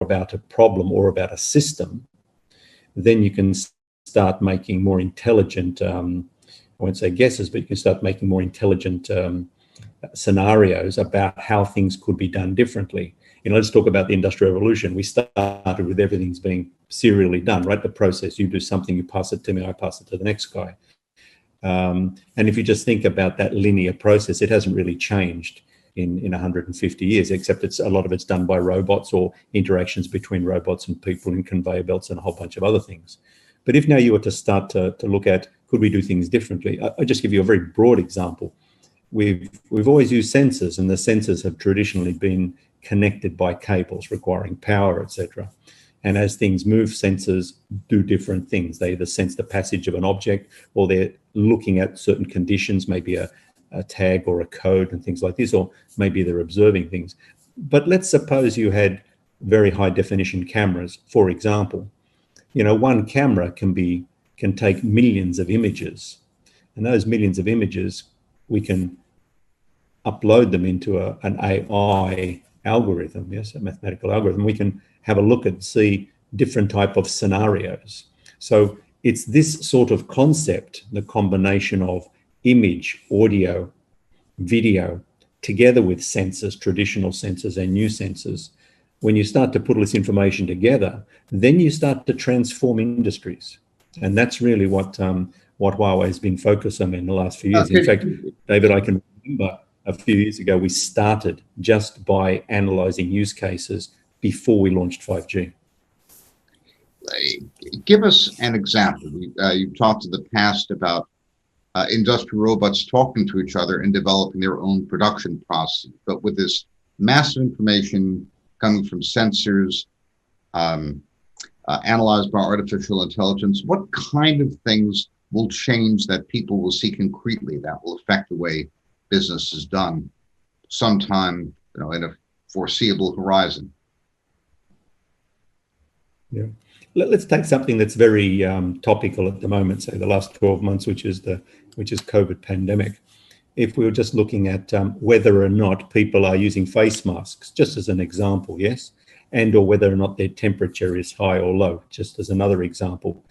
about a problem or about a system, then you can start making more intelligent, I won't say guesses, but you can start making more intelligent scenarios about how things could be done differently. Let's talk about the Industrial Revolution. We started with everything's being serially done, right? The process, you do something, you pass it to me, I pass it to the next guy. And if you just think about that linear process, it hasn't really changed in 150 years, except a lot of it's done by robots or interactions between robots and people in conveyor belts and a whole bunch of other things. But if now you were to start to look at, could we do things differently? I'll just give you a very broad example. We've always used sensors, and the sensors have traditionally been connected by cables requiring power, etc. And as things move, sensors do different things. They either sense the passage of an object, or they're looking at certain conditions, maybe a tag or a code and things like this, or maybe they're observing things. But let's suppose you had very high definition cameras, for example. One camera can take millions of images, and those millions of images, we can upload them into an AI algorithm, yes, a mathematical algorithm. We can have a look and see different type of scenarios. So it's this sort of concept, the combination of image, audio, video, together with sensors, traditional sensors and new sensors. When you start to put all this information together, then you start to transform industries. And that's really what Huawei has been focused on in the last few years. In fact, David, I can remember a few years ago, we started just by analyzing use cases before we launched 5G. Give us an example. You've talked in the past about industrial robots talking to each other and developing their own production process. But with this massive information coming from sensors, analyzed by artificial intelligence, what kind of things will change that people will see concretely that will affect the way business is done sometime, in a foreseeable horizon? Yeah. Let's take something that's very topical at the moment, say the last 12 months, which is COVID pandemic. If we were just looking at whether or not people are using face masks, just as an example, yes, and or whether or not their temperature is high or low, just as another example.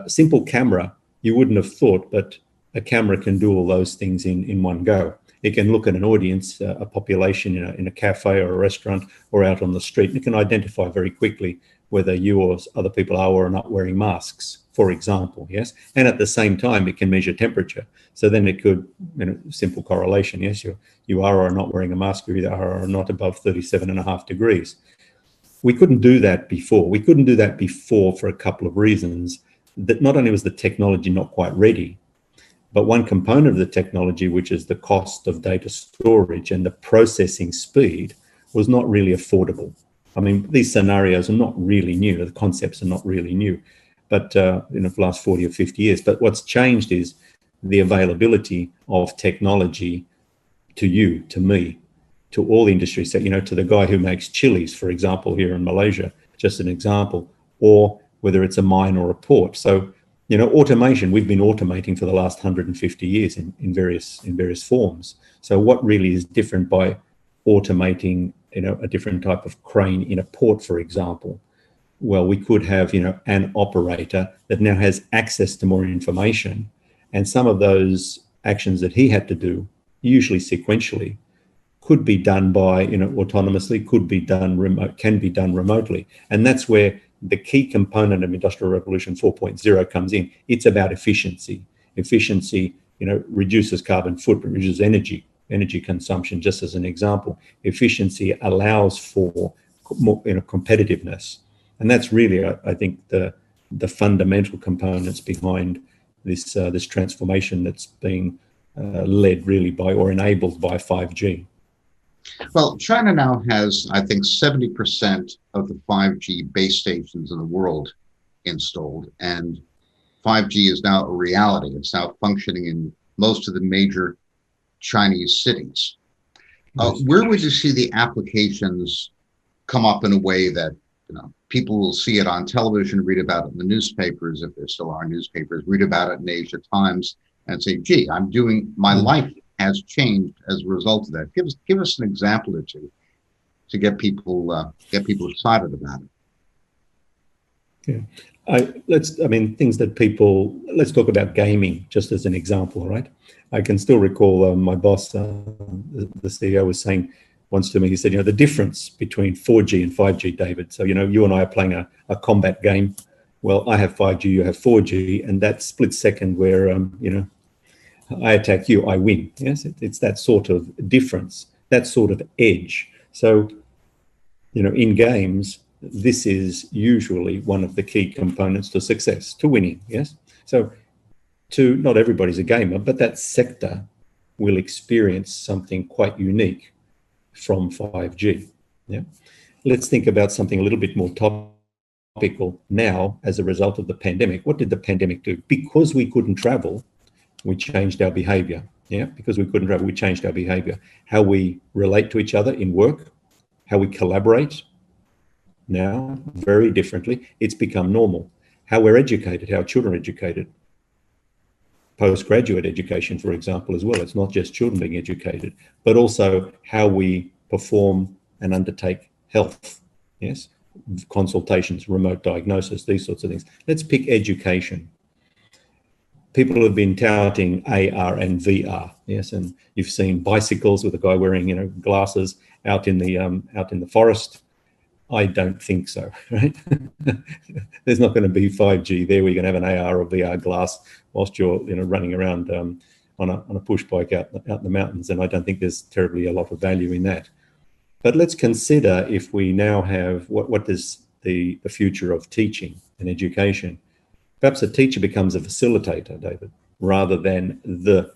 Simple camera, you wouldn't have thought, but a camera can do all those things in one go. It can look at an audience, a population in a cafe or a restaurant or out on the street, and it can identify very quickly whether you or other people are or are not wearing masks, for example, yes? And at the same time, it can measure temperature. So then it could, simple correlation, yes, you are or are not wearing a mask, you either are or are not above 37.5 degrees. We couldn't do that before. We couldn't do that before for a couple of reasons. That not only was the technology not quite ready, but one component of the technology, which is the cost of data storage and the processing speed, was not really affordable. I mean, these scenarios are not really new. The concepts are not really new, but for the last 40 or 50 years. But what's changed is the availability of technology to you, to me, to all industries. So, to the guy who makes chilies, for example, here in Malaysia, just an example, or whether it's a mine or a port. So, automation, we've been automating for the last 150 years in various forms. So what really is different by automating, a different type of crane in a port, for example? Well, we could have, an operator that now has access to more information, and some of those actions that he had to do, usually sequentially, could be done by, autonomously, can be done remotely. And that's where the key component of Industrial Revolution 4.0 comes in. It's about efficiency. Efficiency, reduces carbon footprint, reduces energy consumption, just as an example. Efficiency allows for more, competitiveness. And that's really, I think, the fundamental components behind this transformation that's being led really by or enabled by 5G. Well, China now has, I think, 70% of the 5G base stations in the world installed, and 5G is now a reality. It's now functioning in most of the major Chinese cities. Where would you see the applications come up in a way that people will see it on television, read about it in the newspapers, if there still are newspapers, read about it in Asia Times, and say, "Gee, my life has changed as a result of that." Give us an example or two, to get people excited about it. Yeah. Things that let's talk about gaming just as an example, right? I can still recall my boss, the CEO, was saying once to me, he said, the difference between 4G and 5G, David. So, you and I are playing a combat game. Well, I have 5G, you have 4G, and that split second where, I attack you, I win. Yes, it's that sort of difference, that sort of edge. So, in games, this is usually one of the key components to success, to winning, yes? So not everybody's a gamer, but that sector will experience something quite unique from 5G, yeah? Let's think about something a little bit more topical now as a result of the pandemic. What did the pandemic do? Because we couldn't travel, we changed our behavior, yeah? Because we couldn't travel, we changed our behavior. How we relate to each other in work, how we collaborate, now very differently. It's become normal. How we're educated, how children are educated. Postgraduate education, for example, as well. It's not just children being educated, but also how we perform and undertake health. Yes, consultations, remote diagnosis, these sorts of things. Let's pick education. People have been touting AR and VR. Yes, and you've seen bicycles with a guy wearing, glasses out in the forest. I don't think so, right? There's not going to be 5G there where you're going to have an AR or VR glass whilst you're running around on a push bike out in the mountains, and I don't think there's terribly a lot of value in that. But let's consider if we now have what is the future of teaching and education. Perhaps a teacher becomes a facilitator, David, rather than the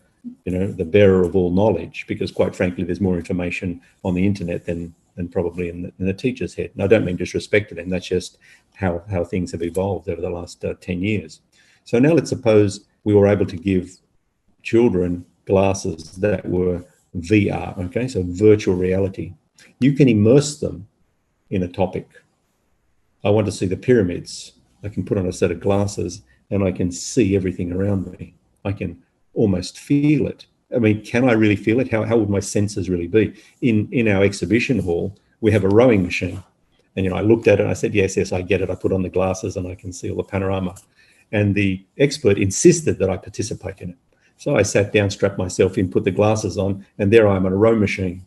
bearer of all knowledge, because quite frankly, there's more information on the internet than probably in the teacher's head. And I don't mean disrespect to them, that's just how things have evolved over the last 10 years. So now let's suppose we were able to give children glasses that were VR, okay, so virtual reality. You can immerse them in a topic. I want to see the pyramids. I can put on a set of glasses and I can see everything around me. I can almost feel it. I mean, can I really feel it? How would my senses really be? In our exhibition hall, we have a rowing machine. And, I looked at it and I said, yes, I get it. I put on the glasses and I can see all the panorama. And the expert insisted that I participate in it. So I sat down, strapped myself in, put the glasses on, and there I am on a row machine.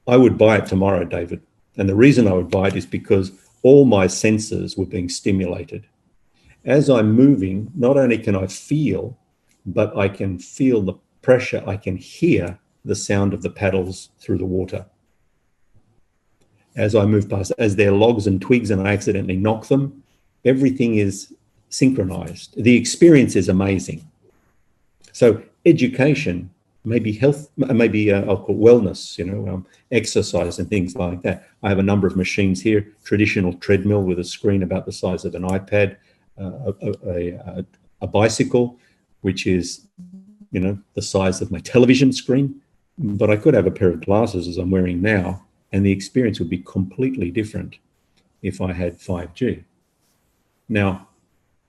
I would buy it tomorrow, David. And the reason I would buy it is because all my senses were being stimulated. As I'm moving, not only can I feel, but I can feel the pressure. I can hear the sound of the paddles through the water. As I move past, as they're logs and twigs and I accidentally knock them, everything is synchronized. The experience is amazing. So education, maybe health, maybe I'll call wellness, exercise and things like that. I have a number of machines here, traditional treadmill with a screen about the size of an iPad, a bicycle, which is, the size of my television screen. But I could have a pair of glasses as I'm wearing now, and the experience would be completely different if I had 5G. Now,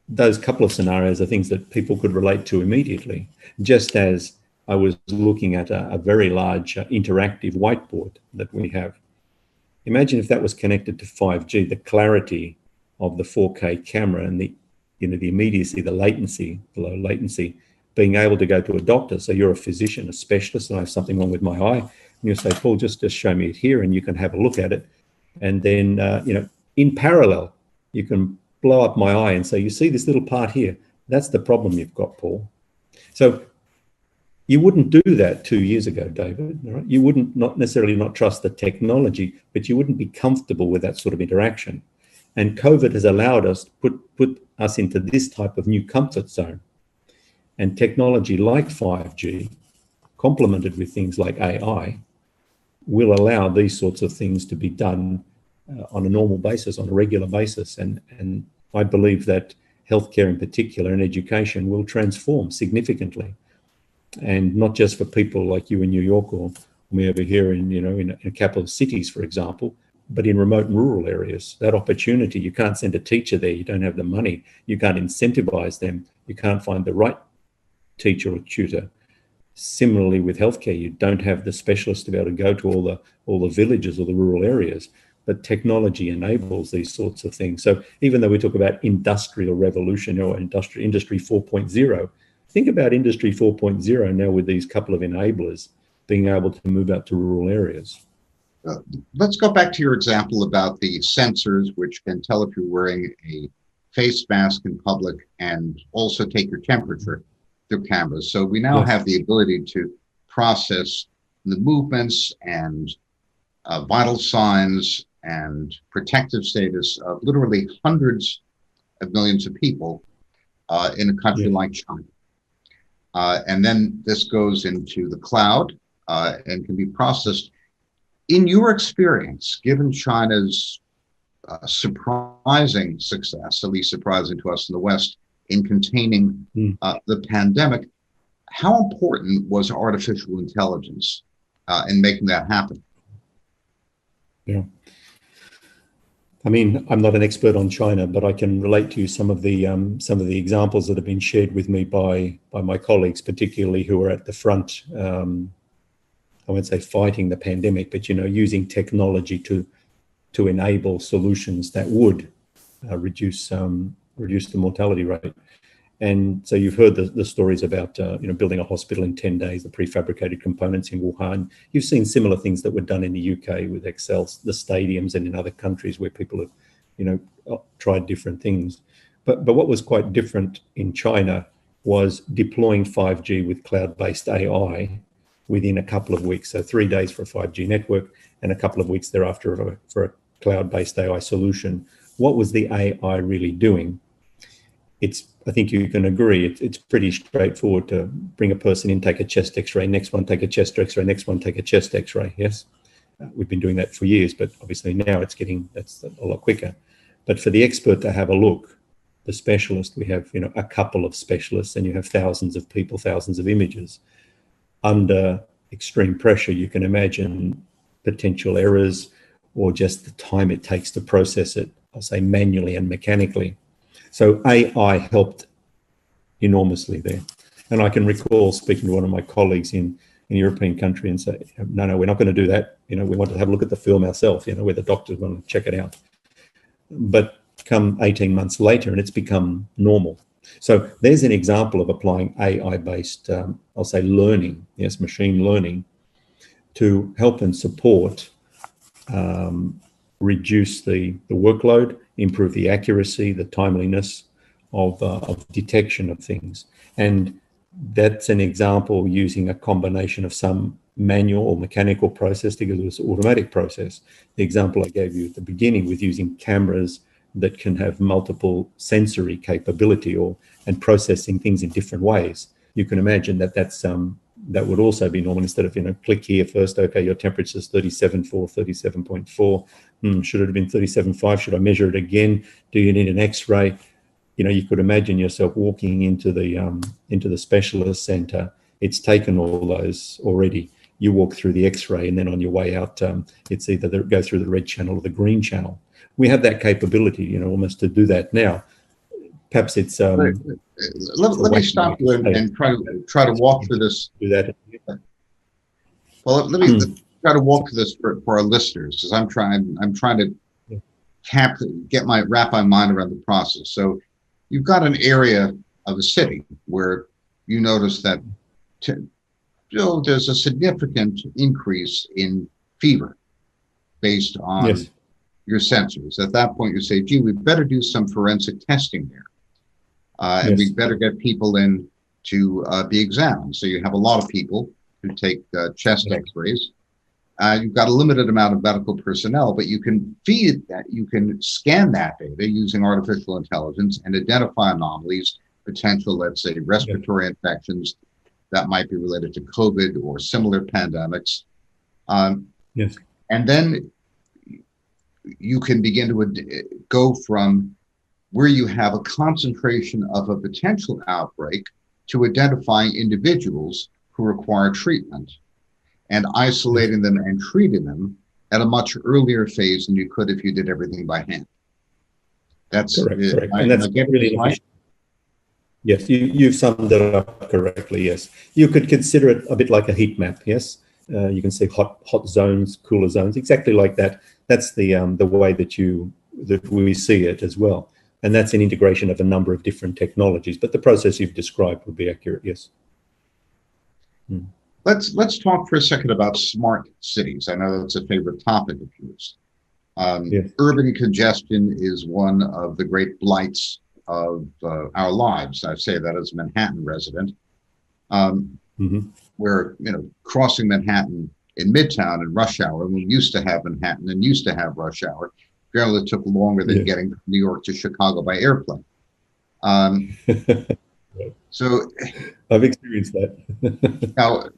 those couple of scenarios are things that people could relate to immediately, just as I was looking at a very large interactive whiteboard that we have. Imagine if that was connected to 5G, the clarity of the 4K camera and the immediacy, the low latency, being able to go to a doctor. So you're a physician, a specialist, and I have something wrong with my eye. And you say, Paul, just show me it here, and you can have a look at it. And then, in parallel, you can blow up my eye and say, you see this little part here? That's the problem you've got, Paul. So you wouldn't do that 2 years ago, David. Right? You wouldn't not necessarily not trust the technology, but you wouldn't be comfortable with that sort of interaction. And COVID has allowed us to put us into this type of new comfort zone. And technology like 5G, complemented with things like AI, will allow these sorts of things to be done on a normal basis, on a regular basis. And I believe that healthcare in particular and education will transform significantly. And not just for people like you in New York or me over here in a couple of cities, for example, but in remote and rural areas. That opportunity, you can't send a teacher there, you don't have the money, you can't incentivize them, you can't find the right teacher or tutor. Similarly with healthcare, you don't have the specialists to be able to go to all the villages or the rural areas, but technology enables these sorts of things. So even though we talk about industrial revolution or industry 4.0, think about industry 4.0 now with these couple of enablers being able to move out to rural areas. Let's go back to your example about the sensors, which can tell if you're wearing a face mask in public and also take your temperature through cameras. So we now have the ability to process the movements and vital signs and protective status of literally hundreds of millions of people in a country like China. And then this goes into the cloud and can be processed. In your experience, given China's surprising success, at least surprising to us in the West, in containing the pandemic, how important was artificial intelligence in making that happen? Yeah. I mean, I'm not an expert on China, but I can relate to you some of the examples that have been shared with me by my colleagues, particularly who are at the front. I won't say fighting the pandemic, but using technology to enable solutions that would reduce the mortality rate. And so you've heard the stories about building a hospital in 10 days, the prefabricated components in Wuhan. You've seen similar things that were done in the UK with Excel, the stadiums, and in other countries where people have tried different things. But what was quite different in China was deploying 5G with cloud-based AI within a couple of weeks. So 3 days for a 5G network and a couple of weeks thereafter for a cloud-based AI solution. What was the AI really doing? I think you can agree, it's pretty straightforward to bring a person in, take a chest x-ray, next one take a chest x-ray, next one take a chest x-ray, yes? We've been doing that for years, but obviously now that's a lot quicker. But for the expert to have a look, the specialist, we have a couple of specialists, and you have thousands of people, thousands of images. Under extreme pressure, you can imagine potential errors or just the time it takes to process it, I'll say manually and mechanically. So AI helped enormously there. And I can recall speaking to one of my colleagues in a European country and say, no, we're not going to do that. We want to have a look at the film ourselves, where the doctors want to check it out. But come 18 months later, and it's become normal. So there's an example of applying AI-based, I'll say learning, yes, machine learning, to help and support, reduce the workload, improve the accuracy, the timeliness of detection of things. And that's an example using a combination of some manual or mechanical process together with automatic process. The example I gave you at the beginning with using cameras that can have multiple sensory capability and processing things in different ways. You can imagine that would also be normal. Instead of click here first, okay, your temperature is 37.4, 37.4. Should it have been 37.5? Should I measure it again? Do you need an X-ray? You could imagine yourself walking into the specialist center. It's taken all those already. You walk through the X-ray, and then on your way out, it's either go through the red channel or the green channel. We have that capability, almost to do that now. Perhaps it's. Let me stop you and try to walk through this. Do that. Well, let me try to walk through this for our listeners, because I'm trying to wrap my mind around the process. So, you've got an area of a city where you notice that there's a significant increase in fever based on your sensors. At that point, you say, gee, we better do some forensic testing there. And we better get people in to be examined. So you have a lot of people who take chest x-rays. You've got a limited amount of medical personnel, but you can you can scan that data using artificial intelligence and identify anomalies, potential, let's say, respiratory infections that might be related to COVID or similar pandemics. And then you can begin to go from where you have a concentration of a potential outbreak to identifying individuals who require treatment and isolating them and treating them at a much earlier phase than you could if you did everything by hand. That's correct. And that's really efficient. Yes, you've summed it up correctly. Yes, you could consider it a bit like a heat map. Yes, you can see hot zones, cooler zones, exactly like that. That's the way that we see it as well, and that's an integration of a number of different technologies. But the process you've described would be accurate. Yes. Hmm. Let's talk for a second about smart cities. I know that's a favorite topic of yours. Yes. Urban congestion is one of the great blights of our lives. I say that as a Manhattan resident, Mm-hmm. where crossing Manhattan in Midtown in rush hour. We used to have Manhattan and used to have rush hour. Generally, it took longer than getting from New York to Chicago by airplane. So I've experienced that. now,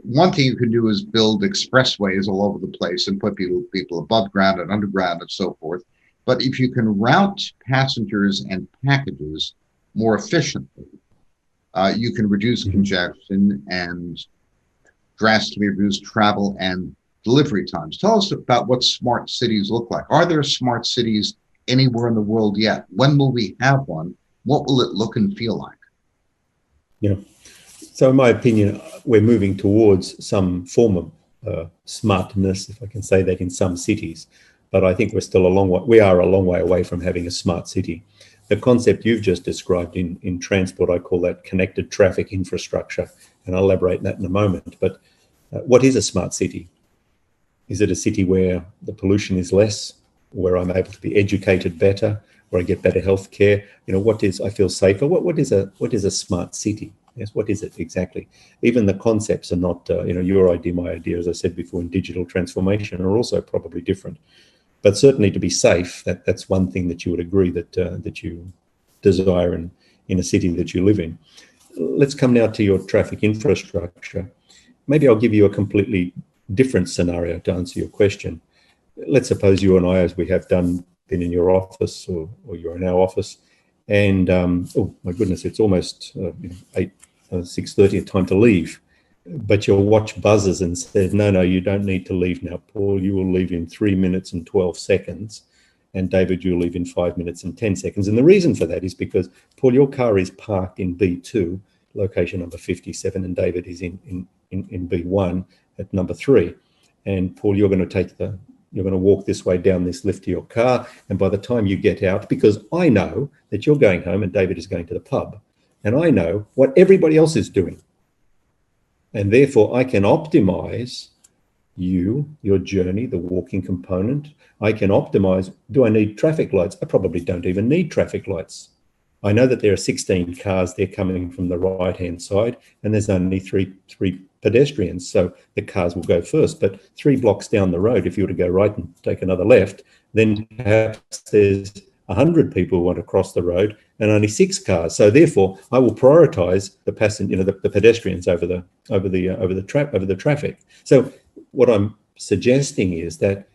one thing you can do is build expressways all over the place and put people above ground and underground and so forth. But if you can route passengers and packages more efficiently, you can reduce congestion and drastically reduce travel and delivery times. Tell us about what smart cities look like. Are there smart cities anywhere in the world yet? When will we have one? What will it look and feel like? Yeah. So in my opinion, we're moving towards some form of smartness, if I can say that, in some cities. But I think we're still we are a long way away from having a smart city. The concept you've just described in transport, I call that connected traffic infrastructure, and I'll elaborate on that in a moment. But what is a smart city? Is it a city where the pollution is less, where I'm able to be educated better, where I get better health care? I feel safer? What is a smart city? Yes, what is it exactly? Even the concepts are not, your idea, my idea, as I said before, in digital transformation are also probably different. But certainly to be safe, that's one thing that you would agree that you desire in a city that you live in. Let's come now to your traffic infrastructure. Maybe I'll give you a completely different scenario to answer your question. Let's suppose you and I, as we have been in your office or you're in our office, and oh my goodness, it's almost 6:30, time to leave. But your watch buzzes and says, no, you don't need to leave now, Paul. You will leave in 3 minutes and 12 seconds. And David, you'll leave in 5 minutes and 10 seconds. And the reason for that is because, Paul, your car is parked in B2, location number 57, and David is in B1 at number 3. And Paul, you're going to walk this way down this lift to your car. And by the time you get out, because I know that you're going home and David is going to the pub, and I know what everybody else is doing. And therefore, I can optimize your journey, the walking component. I can optimize, do I need traffic lights? I probably don't even need traffic lights. I know that there are 16 cars there coming from the right-hand side, and there's only three pedestrians, so the cars will go first. But 3 blocks down the road, if you were to go right and take another left, then perhaps there's 100 people who want to cross the road and only 6 cars. So therefore, I will prioritize the passenger, the pedestrians over the traffic. So what I'm suggesting is that,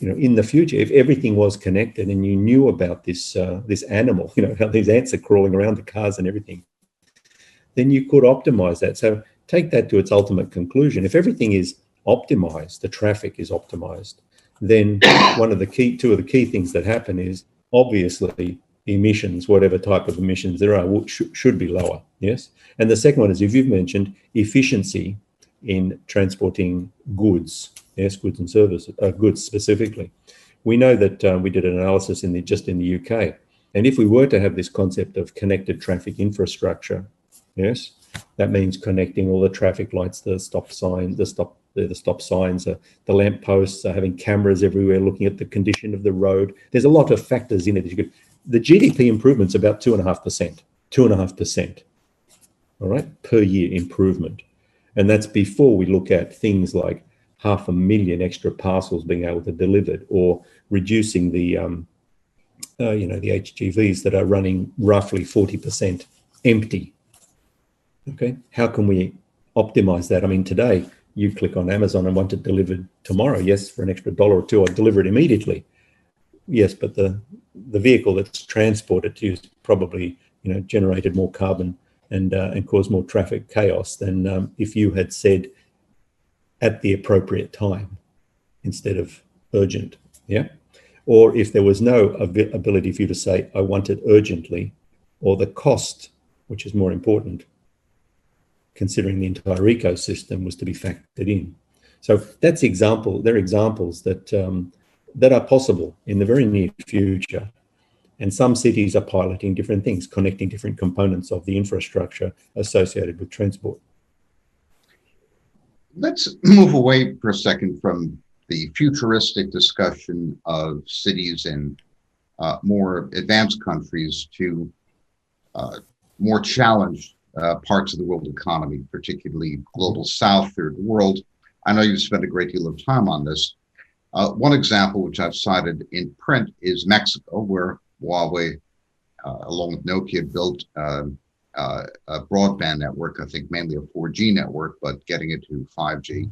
in the future, if everything was connected and you knew about this animal, how these ants are crawling around the cars and everything, then you could optimize that. So take that to its ultimate conclusion. If everything is optimized, the traffic is optimized, then two of the key things that happen is obviously emissions, whatever type of emissions there are, should be lower. Yes. And the second one is, if you've mentioned efficiency in transporting goods, yes, goods and services, goods specifically. We know that we did an analysis in the UK, and if we were to have this concept of connected traffic infrastructure, yes, that means connecting all the traffic lights, the stop sign, the stop signs, the lamp posts, having cameras everywhere, looking at the condition of the road. There's a lot of factors in it. The GDP improvement's about 2.5%, all right, per year improvement. And that's before we look at things like 500,000 extra parcels being able to delivered, or reducing the HGVs that are running roughly 40% empty. Okay, how can we optimize that? I mean, today you click on Amazon and want it delivered tomorrow. Yes, for an extra $1 or $2, I'll deliver it immediately. Yes, but the vehicle that's transported to you is probably generated more carbon and caused more traffic chaos than if you had said at the appropriate time instead of urgent. Yeah, or if there was no ability for you to say I want it urgently, or the cost which is more important, considering the entire ecosystem, was to be factored in. So that's they're examples that are possible in the very near future. And some cities are piloting different things, connecting different components of the infrastructure associated with transport. Let's move away for a second from the futuristic discussion of cities in more advanced countries to more challenged parts of the world economy, particularly global south, third world. I know you've spent a great deal of time on this. One example, which I've cited in print, is Mexico, where Huawei, along with Nokia, built a broadband network, I think mainly a 4G network, but getting it to 5G.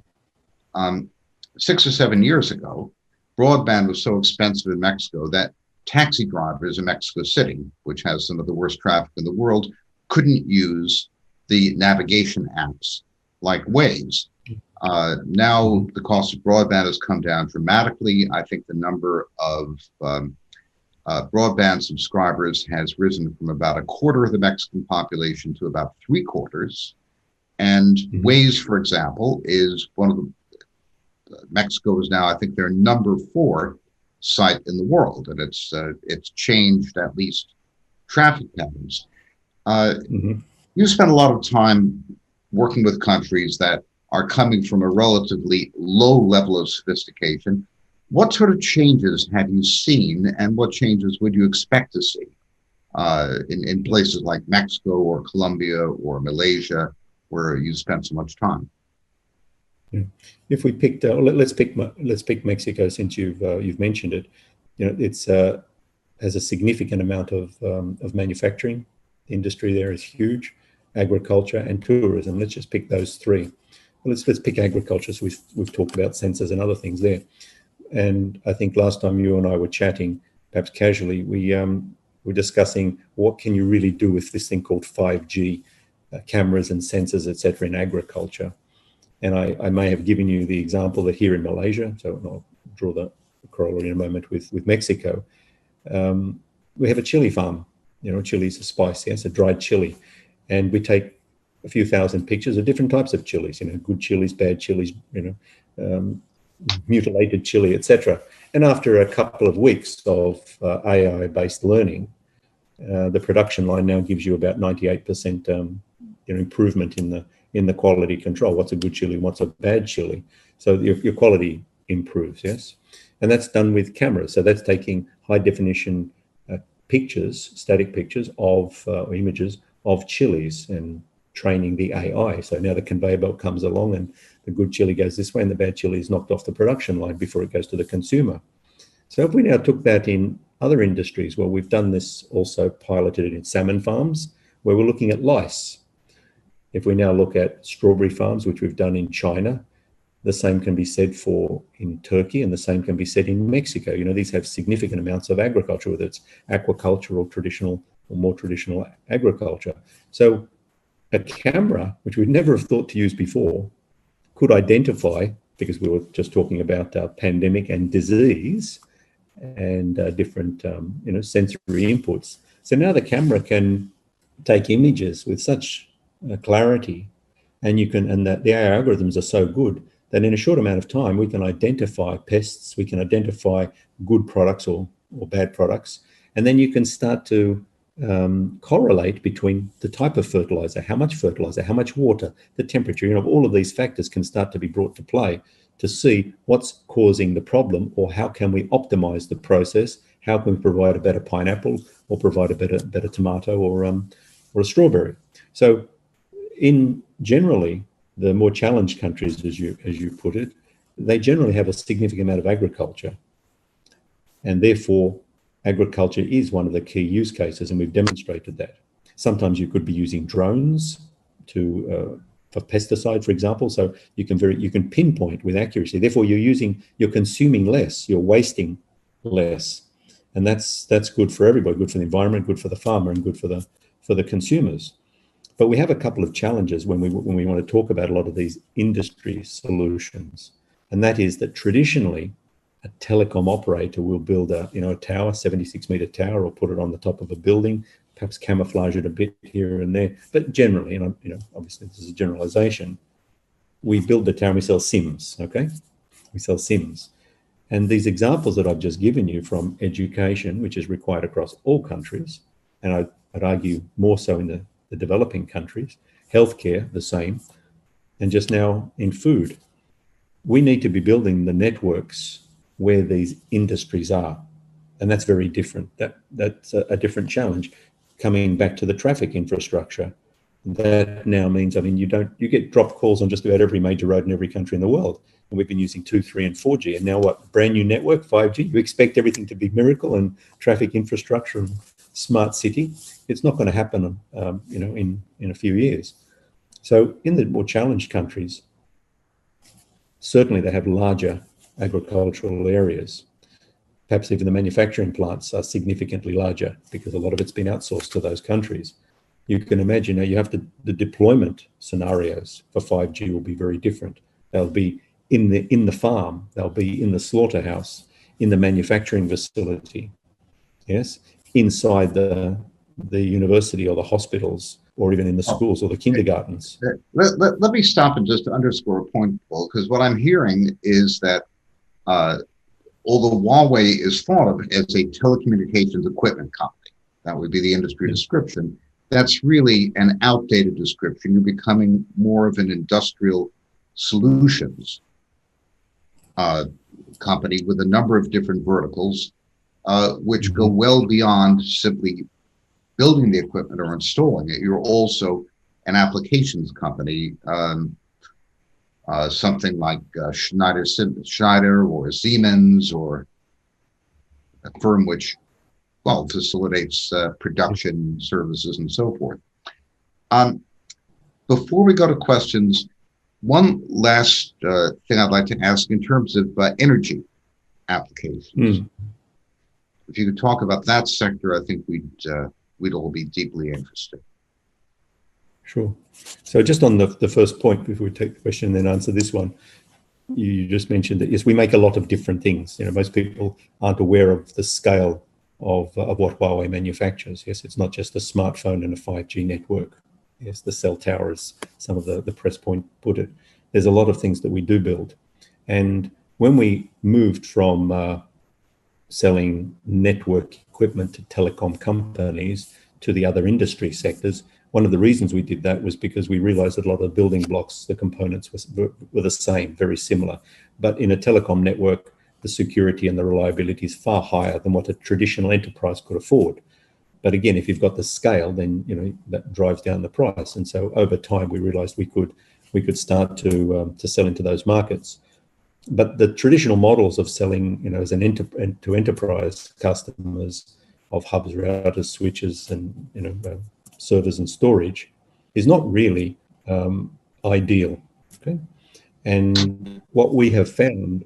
6 or 7 years ago, broadband was so expensive in Mexico that taxi drivers in Mexico City, which has some of the worst traffic in the world, couldn't use the navigation apps like Waze. Now the cost of broadband has come down dramatically. I think the number of broadband subscribers has risen from about a quarter of the Mexican population to about 3/4. And Waze, for example, is one of the, Mexico is now, I think, their number 4 site in the world, and it's changed at least traffic patterns. You spend a lot of time working with countries that are coming from a relatively low level of sophistication. What sort of changes have you seen, and what changes would you expect to see in places like Mexico or Colombia or Malaysia, where you spent so much time? Yeah. If we picked, let's pick Mexico, since you've mentioned it. You know, it's has a significant amount of manufacturing. The industry there is huge, agriculture and tourism. Let's just pick those three. Let's pick agriculture. So we've talked about sensors and other things there. And I think last time you and I were chatting, perhaps casually, we were discussing what can you really do with this thing called 5G, cameras and sensors, etc., in agriculture. And I may have given you the example that here in Malaysia, so I'll draw the corollary in a moment with Mexico, we have a chili farm. You know, chili is a spice, yes, a dried chili. And we take a few thousand pictures of different types of chilies, you know, good chilies, bad chilies, you know, mutilated chili, etc. And after a couple of weeks of AI-based learning, the production line now gives you about 98% improvement in the quality control. What's a good chili? What's a bad chili? So your quality improves, yes? And that's done with cameras. So that's taking high definition pictures, static pictures of or images of chilies and training the AI. So now the conveyor belt comes along and the good chili goes this way and the bad chili is knocked off the production line before it goes to the consumer. So if we now took that in other industries, well, we've done this also, piloted it in salmon farms, where we're looking at lice. If we now look at strawberry farms, which we've done in China, the same can be said for in Turkey, and the same can be said in Mexico. You know, these have significant amounts of agriculture, whether it's aquaculture or traditional or more traditional agriculture. So a camera, which we'd never have thought to use before, could identify, because we were just talking about pandemic and disease and different sensory inputs. So now the camera can take images with such clarity, and the AI algorithms are so good that in a short amount of time we can identify pests, we can identify good products or bad products, and then you can start to correlate between the type of fertilizer, how much water, the temperature. You know, all of these factors can start to be brought to play to see what's causing the problem, or how can we optimize the process, how can we provide a better pineapple or provide a better tomato or a strawberry. So in generally the more challenged countries, as you put it, they generally have a significant amount of agriculture, and therefore agriculture is one of the key use cases, and we've demonstrated that. Sometimes you could be using drones for pesticide, for example, so you can pinpoint with accuracy. Therefore, you're consuming less, you're wasting less, and that's good for everybody, good for the environment, good for the farmer, and good for the consumers. But we have a couple of challenges when we want to talk about a lot of these industry solutions, and that is that traditionally a telecom operator will build a tower, 76-meter tower, or put it on the top of a building, perhaps camouflage it a bit here and there. But generally, and obviously this is a generalization, we build the tower and we sell SIMs, okay? We sell SIMs. And these examples that I've just given you from education, which is required across all countries, and I'd argue more so in the developing countries, healthcare, the same, and just now in food. We need to be building the networks where these industries are. And that's very different. That's a different challenge. Coming back to the traffic infrastructure, that now means, you get drop calls on just about every major road in every country in the world. And we've been using 2, 3, and 4G. And now what? Brand new network, 5G. You expect everything to be miracle and traffic infrastructure and smart city. It's not going to happen, in a few years. So in the more challenged countries, certainly they have larger agricultural areas. Perhaps even the manufacturing plants are significantly larger because a lot of it's been outsourced to those countries. You can imagine now the deployment scenarios for 5G will be very different. They'll be in the farm, they'll be in the slaughterhouse, in the manufacturing facility, yes, inside the university or the hospitals, or even in the schools or the kindergartens. Let me stop and just underscore a point, Paul, because what I'm hearing is that although Huawei is thought of as a telecommunications equipment company, that would be the industry description, that's really an outdated description. You're becoming more of an industrial solutions company with a number of different verticals, which go well beyond simply building the equipment or installing it. You're also an applications company, something like Schneider or Siemens, or a firm which, facilitates production services and so forth. Before we go to questions, one last thing I'd like to ask in terms of energy applications. If you could talk about that sector, I think we'd all be deeply interested. Sure. So just on the first point, before we take the question and then answer this one, you just mentioned that, yes, we make a lot of different things. Most people aren't aware of the scale of what Huawei manufactures. Yes, it's not just a smartphone and a 5G network. Yes, the cell tower, as some of the press point put it. There's a lot of things that we do build. And when we moved from selling network equipment to telecom companies to the other industry sectors, one of the reasons we did that was because we realized that a lot of the building blocks, the components were the same, very similar. But in a telecom network, the security and the reliability is far higher than what a traditional enterprise could afford. But again, if you've got the scale, then that drives down the price. And so over time, we realized we could start to sell into those markets. But the traditional models of selling, as an to enterprise customers of hubs, routers, switches, and servers and storage is not really ideal. Okay, and what we have found,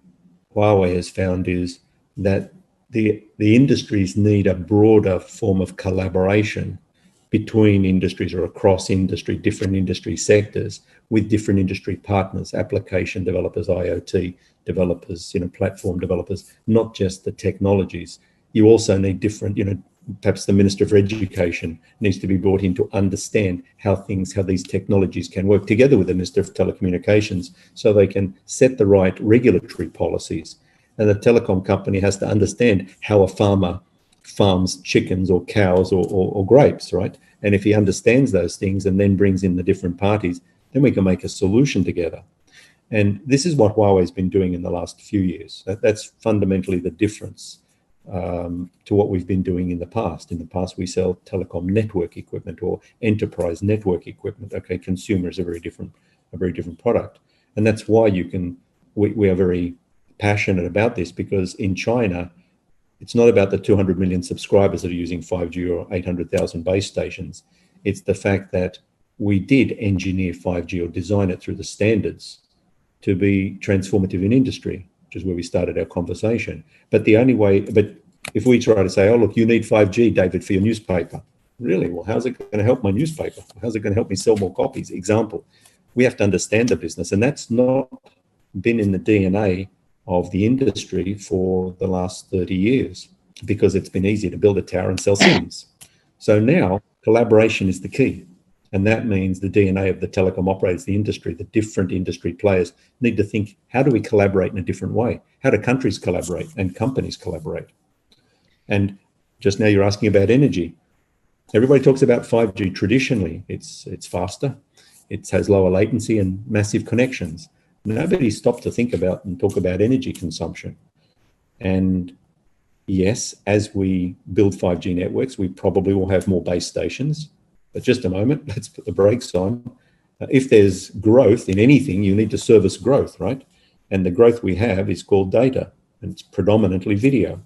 Huawei has found, is that the industries need a broader form of collaboration between industries or across industry, different industry sectors, with different industry partners, application developers, IoT developers, platform developers, not just the technologies. You also need different, perhaps the Minister for Education needs to be brought in to understand how these technologies can work together with the Minister of Telecommunications so they can set the right regulatory policies. And the telecom company has to understand how a farmer farms chickens or cows or grapes, right? And if he understands those things and then brings in the different parties, then we can make a solution together. And this is what Huawei's been doing in the last few years. That's fundamentally the difference to what we've been doing in the past. In the past, we sell telecom network equipment or enterprise network equipment. Okay, consumer is a very different product. And that's why we are very passionate about this, because in China, it's not about the 200 million subscribers that are using 5G or 800,000 base stations. It's the fact that we did engineer 5G or design it through the standards to be transformative in industry, which is where we started our conversation. But if we try to say, oh, look, you need 5G, David, for your newspaper. Really? Well, how's it going to help my newspaper? How's it going to help me sell more copies? Example. We have to understand the business, and that's not been in the DNA of the industry for the last 30 years, because it's been easy to build a tower and sell SIMs. So now collaboration is the key. And that means the DNA of the telecom operators, the industry, the different industry players need to think, how do we collaborate in a different way? How do countries collaborate and companies collaborate? And just now you're asking about energy. Everybody talks about 5G. Traditionally, it's faster, it has lower latency and massive connections. Nobody stopped to think about and talk about energy consumption. And yes, as we build 5G networks, we probably will have more base stations. But just a moment, let's put the brakes on. If there's growth in anything, you need to service growth, right? And the growth we have is called data, and it's predominantly video.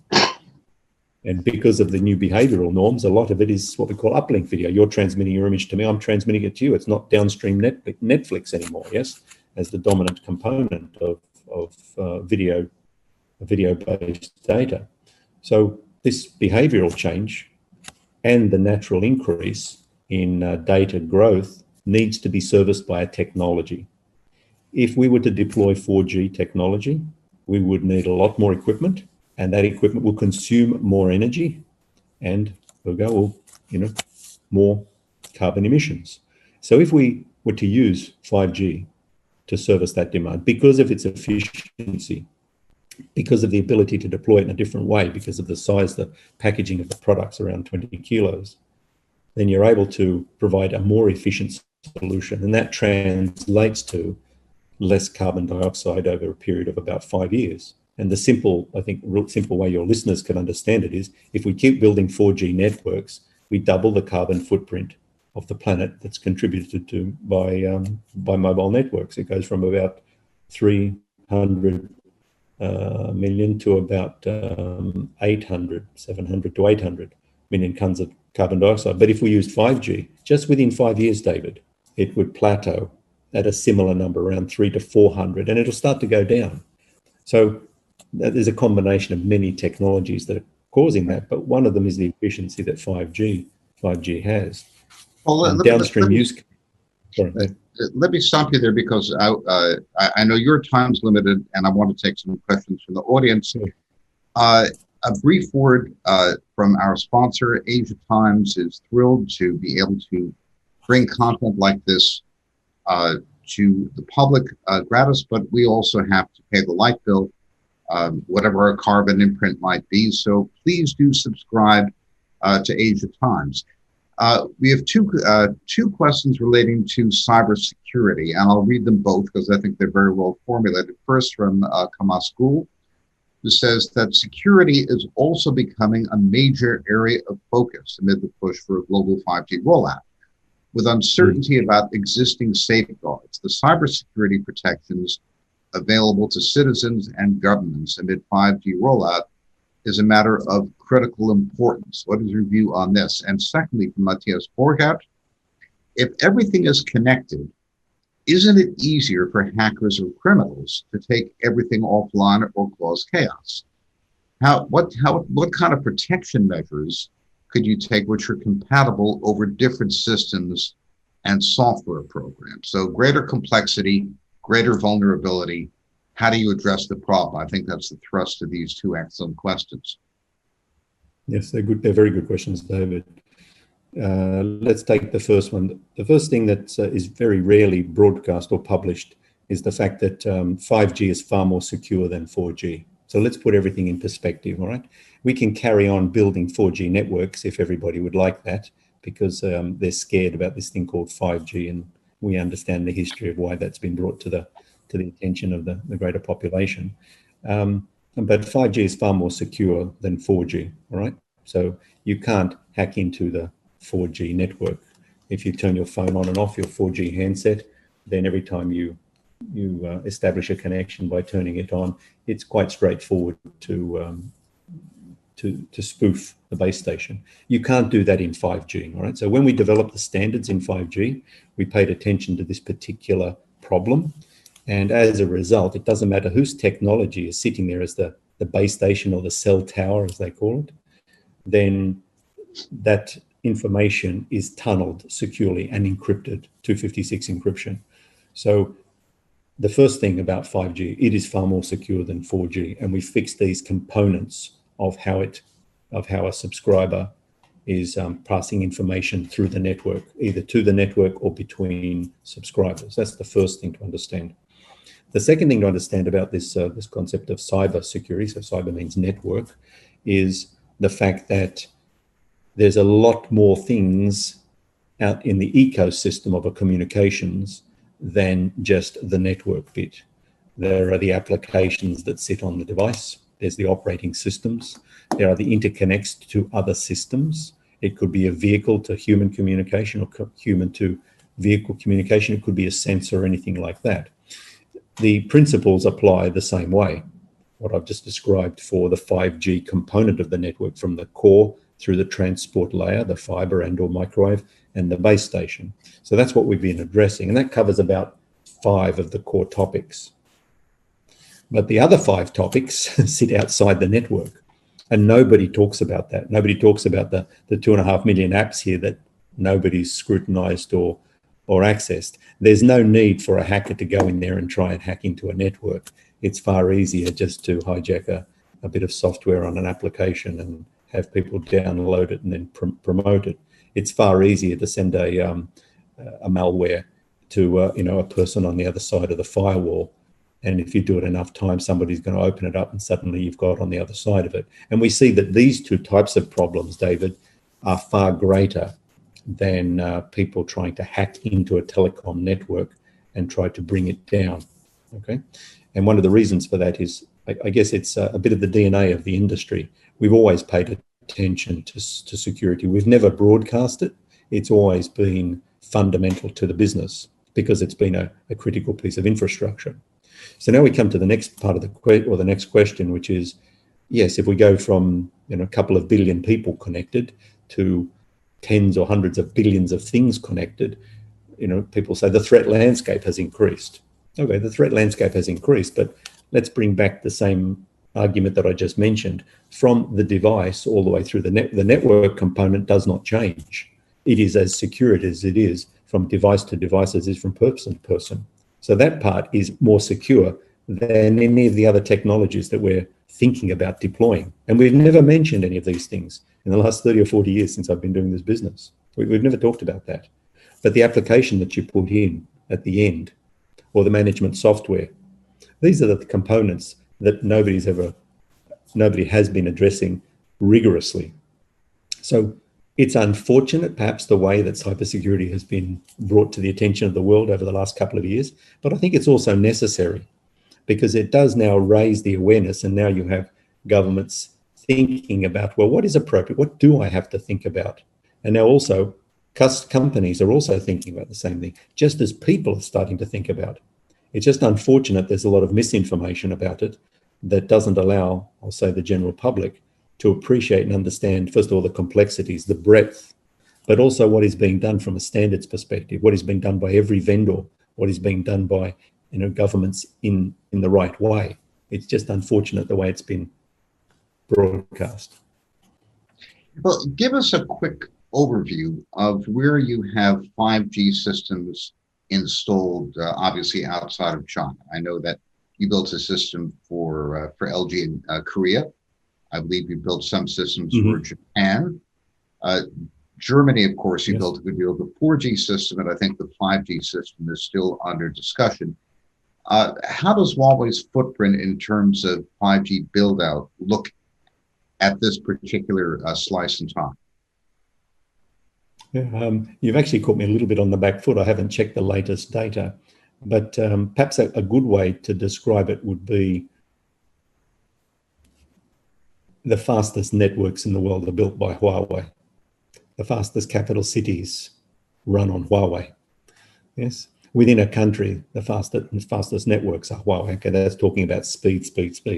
And because of the new behavioral norms, a lot of it is what we call uplink video. You're transmitting your image to me, I'm transmitting it to you. It's not downstream Netflix anymore, yes, as the dominant component of video-based data. So this behavioral change and the natural increase in data growth needs to be serviced by a technology. If we were to deploy 4G technology, we would need a lot more equipment, and that equipment will consume more energy and more carbon emissions. So if we were to use 5G to service that demand, because of its efficiency, because of the ability to deploy it in a different way, because of the size, the packaging of the products around 20 kilos, then you're able to provide a more efficient solution. And that translates to less carbon dioxide over a period of about 5 years. And the simple way your listeners can understand it is, if we keep building 4G networks, we double the carbon footprint of the planet that's contributed to by mobile networks. It goes from about 300 million to about 700 to 800 million tons of carbon dioxide. But if we used 5G, just within 5 years, David, it would plateau at a similar number, around 300 to 400, and it'll start to go down. So there's a combination of many technologies that are causing that, but one of them is the efficiency that 5G has. Well, downstream use. Sorry. Let me stop you there, because I know your time's limited, and I want to take some questions from the audience. Sure. A brief word from our sponsor. Asia Times is thrilled to be able to bring content like this to the public gratis, but we also have to pay the light bill, whatever our carbon imprint might be. So please do subscribe to Asia Times. We have two questions relating to cybersecurity, and I'll read them both because I think they're very well formulated. First, from Kamas Gul, who says that security is also becoming a major area of focus amid the push for a global 5G rollout. With uncertainty about existing safeguards, the cybersecurity protections available to citizens and governments amid 5G rollout is a matter of critical importance. What is your view on this? And secondly, from Matthias Borgert, if everything is connected, isn't it easier for hackers or criminals to take everything offline or cause chaos? What kind of protection measures could you take which are compatible over different systems and software programs? So greater complexity, greater vulnerability. How do you address the problem? I think that's the thrust of these two excellent questions. Yes, they're good. They're very good questions, David. Let's take the first one. The first thing that is very rarely broadcast or published is the fact that 5G is far more secure than 4G. So let's put everything in perspective, all right? We can carry on building 4G networks if everybody would like that, because they're scared about this thing called 5G, and we understand the history of why that's been brought to the attention of the greater population. But 5G is far more secure than 4G, all right? So you can't hack into the 4G network. If you turn your phone on and off your 4G handset, then every time you establish a connection by turning it on, it's quite straightforward to spoof the base station. You can't do that in 5G, all right? So when we developed the standards in 5G, we paid attention to this particular problem. And as a result, it doesn't matter whose technology is sitting there as the base station or the cell tower, as they call it, then that information is tunneled securely and encrypted, 256 encryption. So the first thing about 5G, it is far more secure than 4G, and we fixed these components of how a subscriber is passing information through the network, either to the network or between subscribers. That's the first thing to understand. The second thing to understand about this this concept of cyber security, so cyber means network, is the fact that there's a lot more things out in the ecosystem of a communications than just the network bit. There are the applications that sit on the device. There's the operating systems. There are the interconnects to other systems. It could be a vehicle to human communication or human to vehicle communication. It could be a sensor or anything like that. The principles apply the same way. What I've just described for the 5G component of the network, from the core through the transport layer, the fiber and or microwave, and the base station. So that's what we've been addressing, and that covers about 5 of the core topics. But the other 5 topics sit outside the network, and nobody talks about that. Nobody talks about the 2.5 million apps here that nobody's scrutinized or accessed. There's no need for a hacker to go in there and try and hack into a network. It's far easier just to hijack a bit of software on an application and have people download it and then promote it. It's far easier to send a malware to a person on the other side of the firewall. And if you do it enough times, somebody's going to open it up and suddenly you've got on the other side of it. And we see that these 2 types of problems, David, are far greater than people trying to hack into a telecom network and try to bring it down, okay? And one of the reasons for that is, I guess it's a bit of the DNA of the industry. We've always paid attention to security. We've never broadcast it. It's always been fundamental to the business because it's been a critical piece of infrastructure. So now we come to the next part of the next question, which is, yes, if we go from a couple of billion people connected to tens or hundreds of billions of things connected, people say the threat landscape has increased. Okay, the threat landscape has increased, but let's bring back the same argument that I just mentioned. From the device all the way through the network component does not change. It is as secure as it is from device to device as it is from person to person. So that part is more secure than any of the other technologies that we're thinking about deploying. And we've never mentioned any of these things in the last 30 or 40 years since I've been doing this business. We've never talked about that. But the application that you put in at the end, or the management software, these are the components that nobody has been addressing rigorously. So it's unfortunate, perhaps, the way that cybersecurity has been brought to the attention of the world over the last couple of years, but I think it's also necessary because it does now raise the awareness, and now you have governments thinking about, well, what is appropriate? What do I have to think about? And now also companies are also thinking about the same thing, just as people are starting to think about. It's just unfortunate there's a lot of misinformation about it that doesn't allow, I'll say, the general public to appreciate and understand, first of all, the complexities, the breadth, but also what is being done from a standards perspective, what is being done by every vendor, what is being done by governments in the right way. It's just unfortunate the way it's been broadcast. Well, give us a quick overview of where you have 5G systems installed, obviously outside of China. I know that you built a system for LG in Korea. I believe you built some systems for Japan. Germany, of course, you built a good deal of the 4G system, and I think the 5G system is still under discussion. How does Huawei's footprint in terms of 5G build out look at this particular slice and time? Yeah, you've actually caught me a little bit on the back foot. I haven't checked the latest data, but perhaps a good way to describe it would be the fastest networks in the world are built by Huawei. The fastest capital cities run on Huawei. Yes, within a country, the fastest networks are Huawei. Okay, that's talking about speed,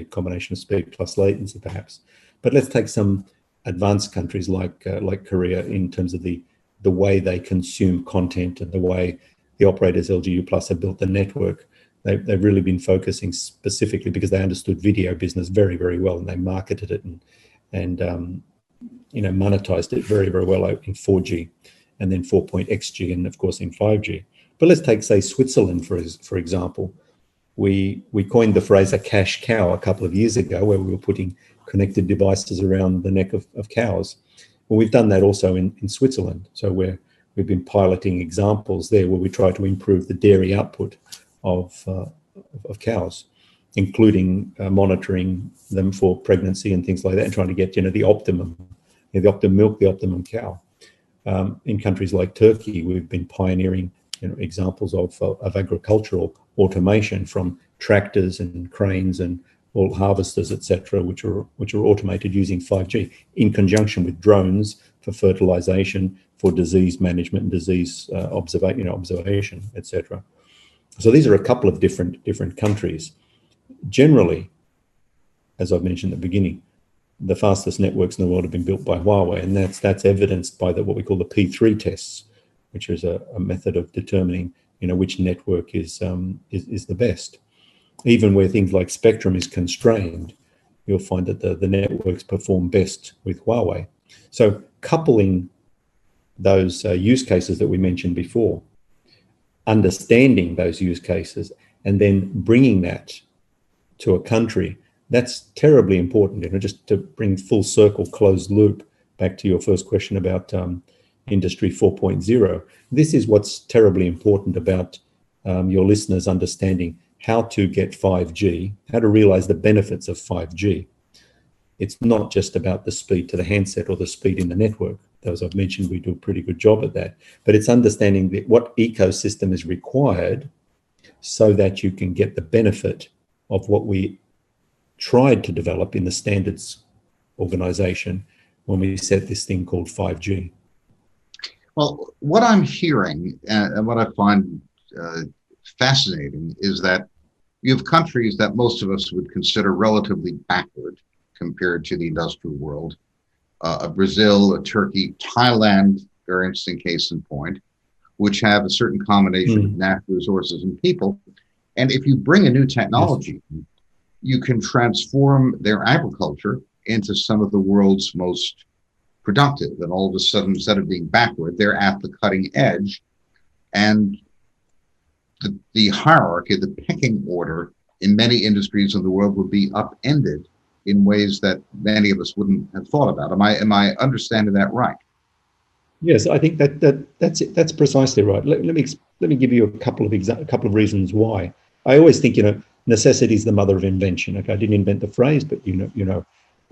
combination of speed plus latency, perhaps. But let's take some advanced countries like Korea in terms of the way they consume content and the way the operators LGU Plus have built the network. They've really been focusing specifically because they understood video business very, very well, and they marketed it and monetized it very, very well in 4G and then 4.xg and of course in 5G. But let's take, say, Switzerland for example. We coined the phrase a cash cow a couple of years ago, where we were putting connected devices around the neck of cows. Well, we've done that also in Switzerland. So we've been piloting examples there where we try to improve the dairy output of cows, including monitoring them for pregnancy and things like that, and trying to get the optimum, the optimum milk, the optimum cow. In countries like Turkey, we've been pioneering examples of agricultural automation, from tractors and cranes and all harvesters, etc., which are automated using 5G in conjunction with drones for fertilization, for disease management and disease observation, etc. So these are a couple of different countries. Generally, as I've mentioned at the beginning, the fastest networks in the world have been built by Huawei, and that's evidenced by what we call the P3 tests, which is a method of determining which network is the best. Even where things like spectrum is constrained, you'll find that the networks perform best with Huawei. So coupling those use cases that we mentioned before, understanding those use cases, and then bringing that to a country, that's terribly important. Just to bring full circle, closed loop, back to your first question about Industry 4.0. This is what's terribly important about your listeners understanding how to get 5G, how to realize the benefits of 5G. It's not just about the speed to the handset or the speed in the network. As I've mentioned, we do a pretty good job at that. But it's understanding what ecosystem is required so that you can get the benefit of what we tried to develop in the standards organization when we set this thing called 5G. Well, what I'm hearing and what I find fascinating is that you have countries that most of us would consider relatively backward compared to the industrial world. A Brazil, a Turkey, Thailand, very interesting case in point, which have a certain combination of natural resources and people. And if you bring a new technology, you can transform their agriculture into some of the world's most productive. And all of a sudden, instead of being backward, they're at the cutting edge. And the hierarchy, the pecking order in many industries in the world would be upended in ways that many of us wouldn't have thought about. Am I understanding that right? Yes, I think that's it. That's precisely right. Let me give you a couple of reasons why. I always think necessity is the mother of invention. Okay, I didn't invent the phrase, but you know.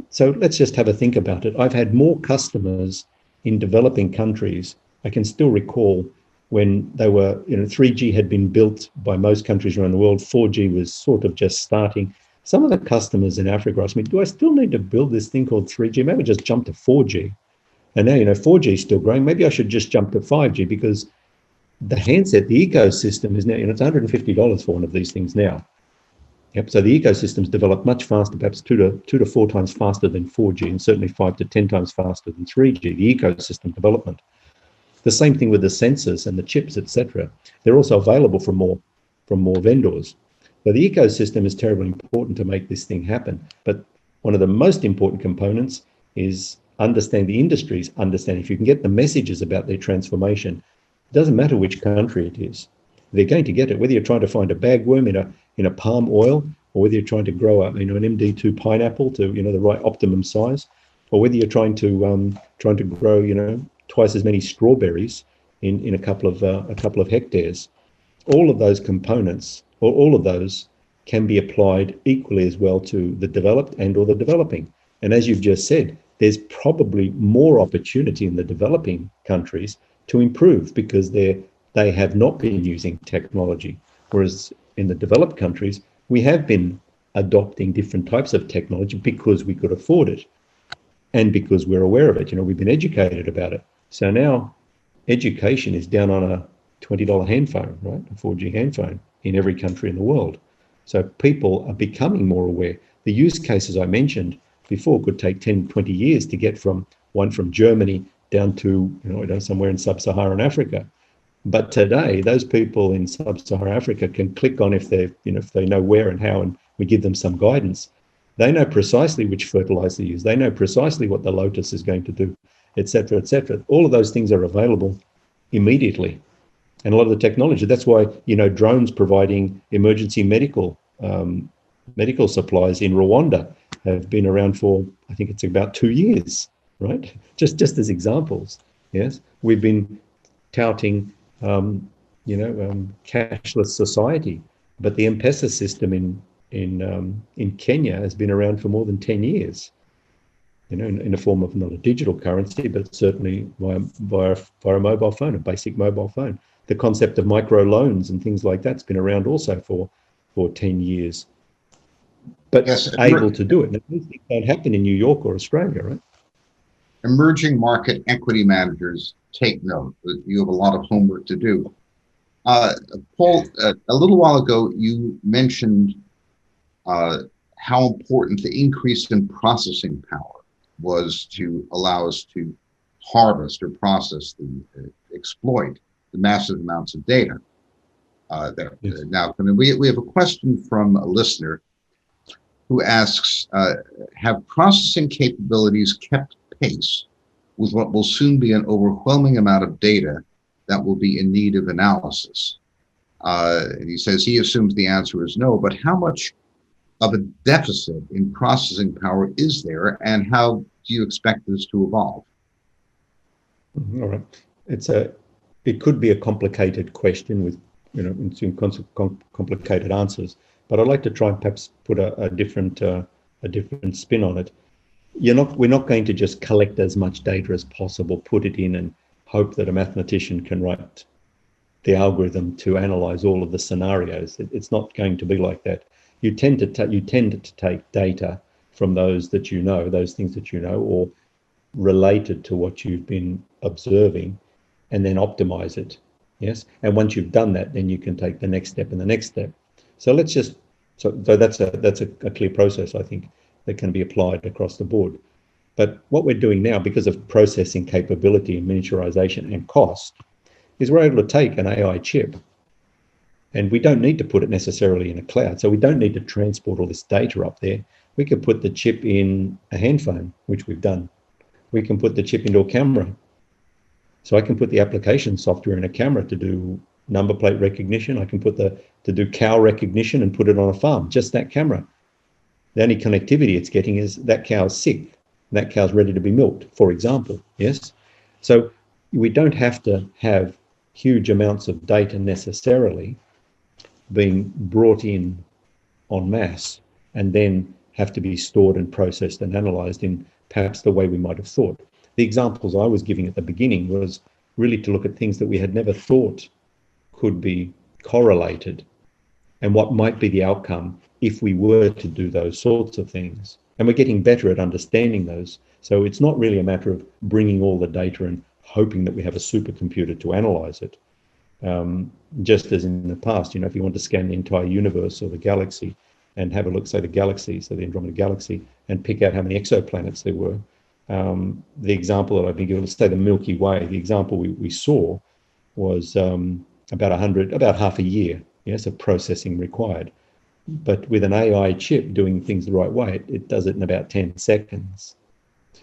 So let's just have a think about it. I've had more customers in developing countries. I can still recall when they were, 3G had been built by most countries around the world. 4G was sort of just starting. Some of the customers in Africa asked me, do I still need to build this thing called 3G? Maybe just jump to 4G. And now, 4G is still growing. Maybe I should just jump to 5G, because the handset, the ecosystem is now, it's $150 for one of these things now. Yep. So the ecosystem's developed much faster, perhaps two to four times faster than 4G, and certainly 5 to 10 times faster than 3G, the ecosystem development. The same thing with the sensors and the chips, etc. They're also available from more vendors. So the ecosystem is terribly important to make this thing happen. But one of the most important components is understand the industries, understand if you can get the messages about their transformation. It doesn't matter which country it is. They're going to get it, whether you're trying to find a bagworm in a palm oil, or whether you're trying to grow an MD2 pineapple to the right optimum size, or whether you're trying to grow twice as many strawberries in a couple of hectares. All of those components, or all of those, can be applied equally as well to the developed and or the developing. And as you've just said, there's probably more opportunity in the developing countries to improve, because they have not been using technology, whereas in the developed countries, we have been adopting different types of technology because we could afford it and because we're aware of it. We've been educated about it. So now education is down on a $20 hand phone, right? A 4G hand phone in every country in the world. So people are becoming more aware. The use cases I mentioned before could take 10, 20 years to get from Germany down to somewhere in sub-Saharan Africa. But today, those people in sub-Saharan Africa can click on if they know where and how, and we give them some guidance. They know precisely which fertilizer to use. They know precisely what the lotus is going to do, et cetera, et cetera. All of those things are available immediately. And a lot of the technology, that's why, drones providing emergency medical supplies in Rwanda have been around for, I think it's about 2 years. right? Just as examples. Yes, we've been touting, cashless society, but the M-Pesa system in Kenya has been around for more than 10 years. In a form of not a digital currency, but certainly via a mobile phone, a basic mobile phone. The concept of micro loans and things like that's been around also for 10 years, but Yes, able to do it. And these things don't happen in New York or Australia, right? emerging market equity managers take note. You have a lot of homework to do. Uh, Paul, a little while ago, you mentioned uh, how important the increase in processing power was to allow us to harvest or process exploit the massive amounts of data. Yes. Now, we have a question from a listener who asks, have processing capabilities kept pace with what will soon be an overwhelming amount of data that will be in need of analysis? And he says he assumes the answer is no, but how much of a deficit in processing power is there, and how do you expect this to evolve? All right. It could be a complicated question with, complicated answers, but I'd like to try and perhaps put a different spin on it. We're not going to just collect as much data as possible, put it in, and hope that a mathematician can write the algorithm to analyze all of the scenarios. It's not going to be like that. You tend to take data from those things that you know, or related to what you've been observing, and then optimize it. Yes, and once you've done that, then you can take the next step and the next step. So that's a clear process, I think, that can be applied across the board. But what we're doing now, because of processing capability and miniaturization and cost, is we're able to take an AI chip, and we don't need to put it necessarily in a cloud. So we don't need to transport all this data up there. We could put the chip in a handphone, which we've done. We can put the chip into a camera. So I can put the application software in a camera to do number plate recognition. I can to do cow recognition and put it on a farm, just that camera. The only connectivity it's getting is that cow's sick. That cow's ready to be milked, for example. Yes. So we don't have to have huge amounts of data necessarily being brought in en masse and then have to be stored and processed and analyzed in perhaps the way we might have thought. The examples I was giving at the beginning was really to look at things that we had never thought could be correlated and what might be the outcome if we were to do those sorts of things. And we're getting better at understanding those. So it's not really a matter of bringing all the data and hoping that we have a supercomputer to analyze it. Just as in the past, if you want to scan the entire universe or the galaxy and have a look, say the galaxy, so the Andromeda galaxy, and pick out how many exoplanets there were. The example that I've been given, let's say the Milky Way, the example we saw was about half a year, yes, of processing required. But with an AI chip doing things the right way, it does it in about 10 seconds.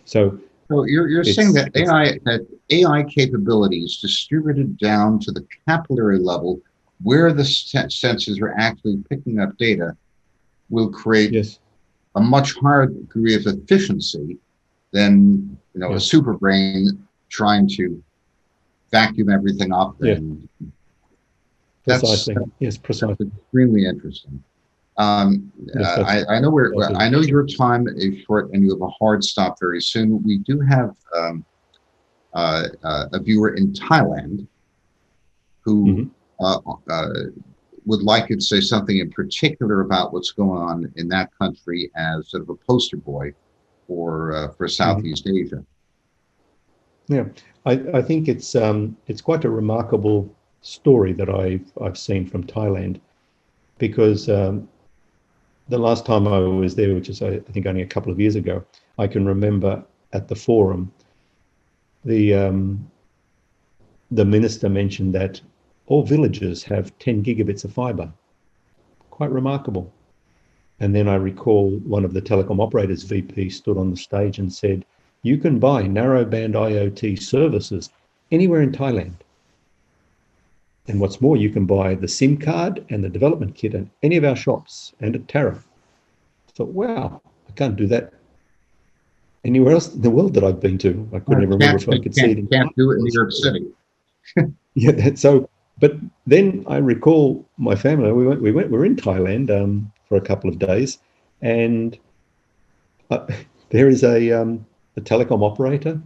So you're saying that AI capabilities distributed down to the capillary level, where the sensors are actually picking up data, will create yes. a much higher degree of efficiency than yes. a super brain trying to vacuum everything up. And precisely. Yes, precisely. That's extremely interesting. I know your time is short and you have a hard stop very soon. We do have a viewer in Thailand who would like you to say something in particular about what's going on in that country as sort of a poster boy for Southeast Asia. Yeah, I think it's quite a remarkable story that I've seen from Thailand, because the last time I was there, which is I think only a couple of years ago, I can remember at the forum, the minister mentioned that all villages have 10 gigabits of fiber. Quite remarkable. And then I recall one of the telecom operators VP stood on the stage and said, you can buy narrowband IoT services anywhere in Thailand. And what's more, you can buy the SIM card and the development kit at any of our shops and at tariff. So, wow, I can't do that anywhere else in the world that I've been to. I couldn't even remember if I could see it in Can't do it in New York Australia. City. Yeah, so, but then I recall my family, we were in Thailand for a couple of days, and uh, there is a telecom operator,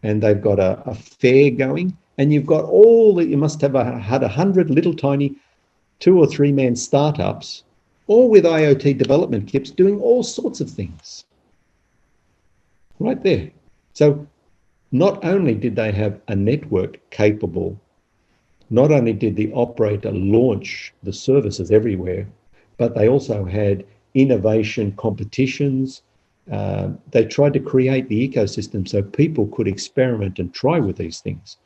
and they've got a fair going, and you've got all that, you must have had 100 little tiny 2 or 3 man startups, all with IoT development kits doing all sorts of things right there. So not only did they have a network capable, not only did the operator launch the services everywhere, but they also had innovation competitions. They tried to create the ecosystem so people could experiment and try with these things.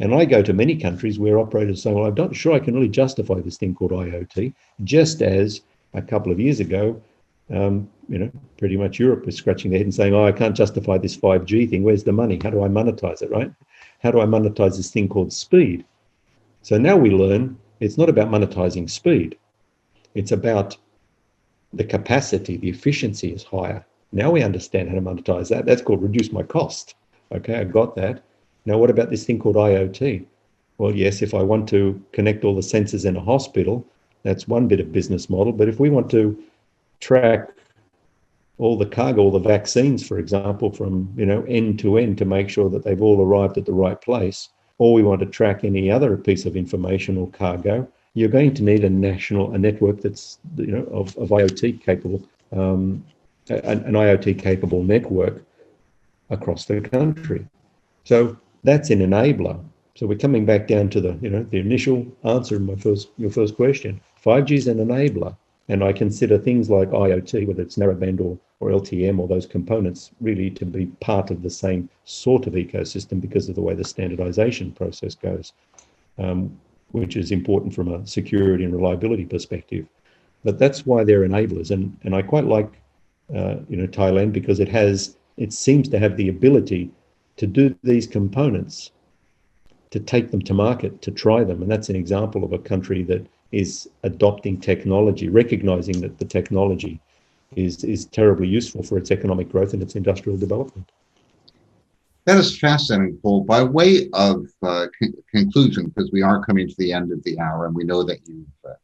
And I go to many countries where operators say, well, I'm not sure I can really justify this thing called IoT, just as a couple of years ago, pretty much Europe was scratching their head and saying, oh, I can't justify this 5G thing. Where's the money? How do I monetize it, right? How do I monetize this thing called speed? So now we learn it's not about monetizing speed. It's about the capacity, the efficiency is higher. Now we understand how to monetize that. That's called reduce my cost. Okay, I got that. Now, what about this thing called IoT? Well, yes, if I want to connect all the sensors in a hospital, that's one bit of business model. But if we want to track all the cargo, all the vaccines, for example, from end to end to make sure that they've all arrived at the right place, or we want to track any other piece of information or cargo, you're going to need a network that's of IoT capable, an IoT capable network across the country. So that's an enabler. So we're coming back down to the initial answer in your first question. 5G is an enabler, and I consider things like IoT, whether it's narrowband or LTM or those components, really to be part of the same sort of ecosystem because of the way the standardization process goes, which is important from a security and reliability perspective. But that's why they're enablers, and I quite like Thailand because it seems to have the ability to do these components, to take them to market, to try them. And that's an example of a country that is adopting technology, recognizing that the technology is terribly useful for its economic growth and its industrial development. That is fascinating, Paul. By way of conclusion, because we are coming to the end of the hour, and we know that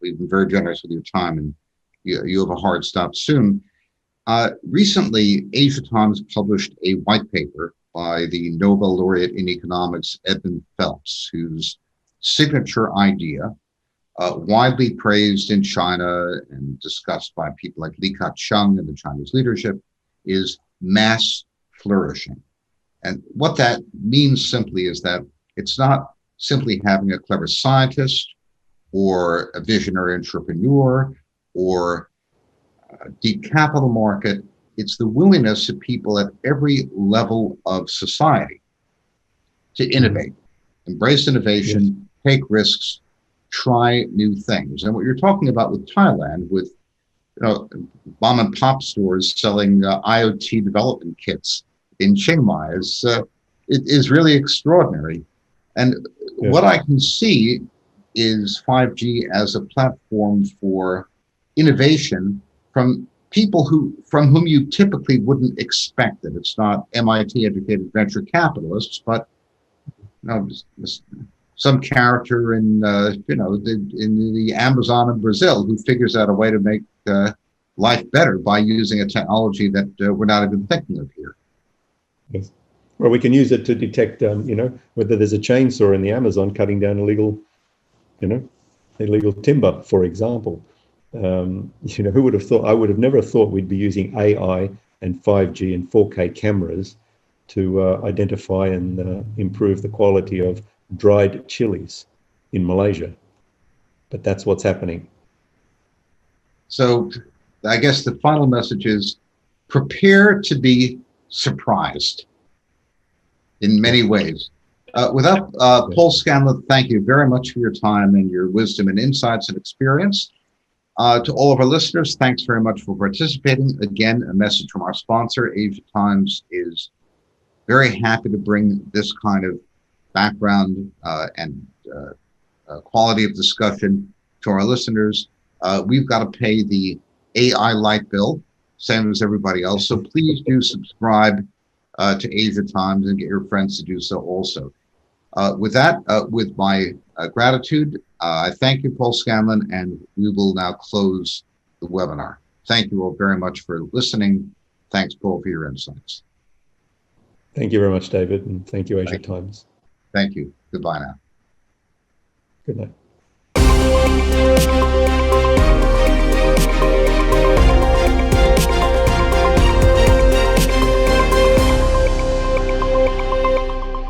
we've been very generous with your time, and you have a hard stop soon. Recently, Asia Times published a white paper by the Nobel laureate in economics, Edmund Phelps, whose signature idea, widely praised in China and discussed by people like Li Ka-shang and the Chinese leadership, is mass flourishing. And what that means simply is that it's not simply having a clever scientist or a visionary entrepreneur or a deep capital market. It's the willingness of people at every level of society to innovate, embrace innovation, take risks, try new things. And what you're talking about with Thailand, with mom and pop stores selling IoT development kits in Chiang Mai, is really extraordinary. And what I can see is 5G as a platform for innovation from people from whom you typically wouldn't expect it. It's not MIT educated venture capitalists, but some character in the Amazon in Brazil who figures out a way to make life better by using a technology that we're not even thinking of here. Yes. Well, we can use it to detect, whether there's a chainsaw in the Amazon cutting down illegal timber, for example. Who would have thought? I would have never thought we'd be using AI and 5G and 4K cameras to identify and improve the quality of dried chilies in Malaysia. But that's what's happening. So I guess the final message is prepare to be surprised in many ways. Paul Scanlon, thank you very much for your time and your wisdom and insights and experience. To all of our listeners, thanks very much for participating. Again, a message from our sponsor. Asia Times is very happy to bring this kind of background and quality of discussion to our listeners. We've got to pay the AI light bill, same as everybody else. So please do subscribe to Asia Times and get your friends to do so also. With that, with my gratitude, I thank you, Paul Scanlon, and we will now close the webinar. Thank you all very much for listening. Thanks, Paul, for your insights. Thank you very much, David, and thank you, Asia Times. Thank you. Goodbye now. Good night.